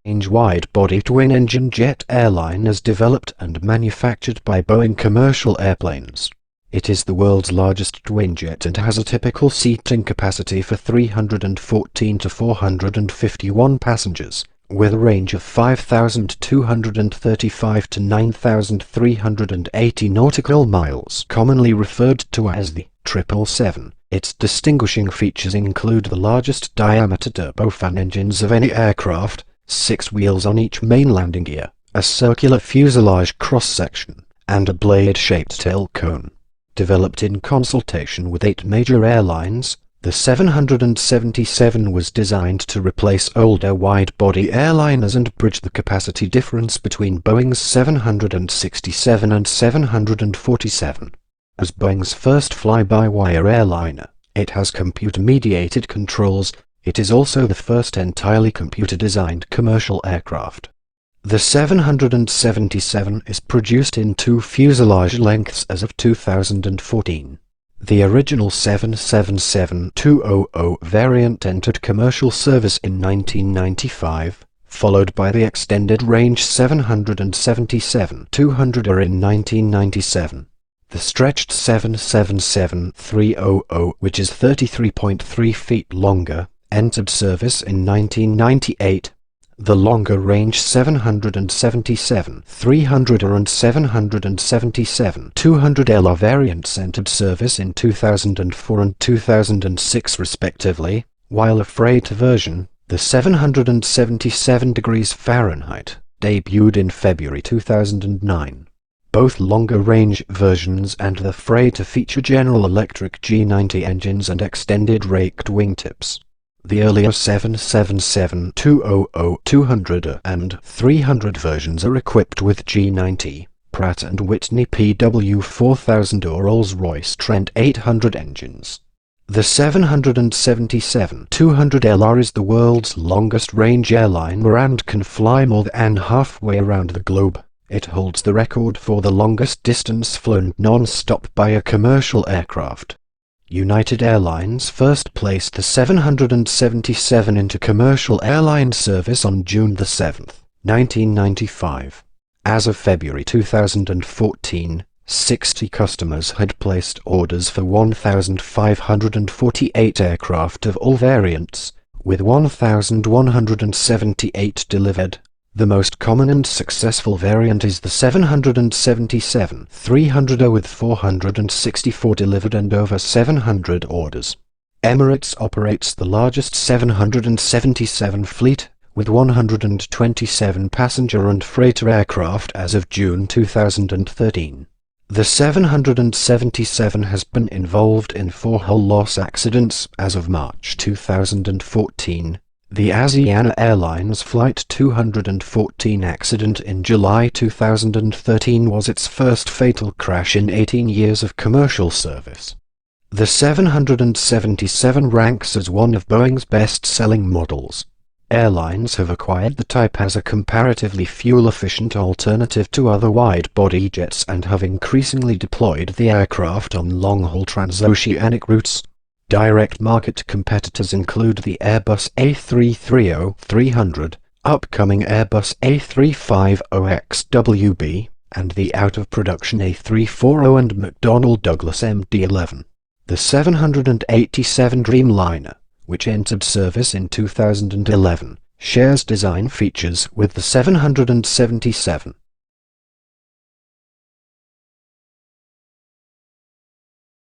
range wide-body twin-engine jet airline is developed and manufactured by Boeing Commercial Airplanes. It is the world's largest twin jet and has a typical seating capacity for 314 to 451 passengers, with a range of 5,235 to 9,380 nautical miles, commonly referred to as the 777. Its distinguishing features include the largest diameter turbofan engines of any aircraft, 6 wheels on each main landing gear, a circular fuselage cross-section, and a blade-shaped tail cone. Developed in consultation with 8 major airlines, the 777 was designed to replace older wide-body airliners and bridge the capacity difference between Boeing's 767 and 747. As Boeing's first fly-by-wire airliner, it has computer-mediated controls. It is also the first entirely computer-designed commercial aircraft. The 777 is produced in 2 fuselage lengths as of 2014. The original 777-200 variant entered commercial service in 1995, followed by the extended-range 777-200 in 1997. The stretched 777-300, which is 33.3 feet longer, entered service in 1998. The longer-range 777-300 and 777-200LR variants entered service in 2004 and 2006 respectively, while a freight version, the 777 degrees Fahrenheit, debuted in February 2009. Both longer-range versions and the freighter feature General Electric G90 engines and extended raked wingtips. The earlier 777-200, 200 and 300 versions are equipped with G90, Pratt & Whitney PW4000 or Rolls-Royce Trent 800 engines. The 777-200LR is the world's longest-range airliner and can fly more than halfway around the globe. It holds the record for the longest distance flown non-stop by a commercial aircraft. United Airlines first placed the 777 into commercial airline service on June 7, 1995. As of February 2014, 60 customers had placed orders for 1,548 aircraft of all variants, with 1,178 delivered. The most common and successful variant is the 777-300 with 464 delivered and over 700 orders. Emirates operates the largest 777 fleet, with 127 passenger and freighter aircraft as of June 2013. The 777 has been involved in 4 hull loss accidents as of March 2014. The Asiana Airlines Flight 214 accident in July 2013 was its first fatal crash in 18 years of commercial service. The 777 ranks as one of Boeing's best-selling models. Airlines have acquired the type as a comparatively fuel-efficient alternative to other wide-body jets and have increasingly deployed the aircraft on long-haul transoceanic routes. Direct market competitors include the Airbus A330-300, upcoming Airbus A350XWB, and the out-of-production A340 and McDonnell Douglas MD-11. The 787 Dreamliner, which entered service in 2011, shares design features with the 777.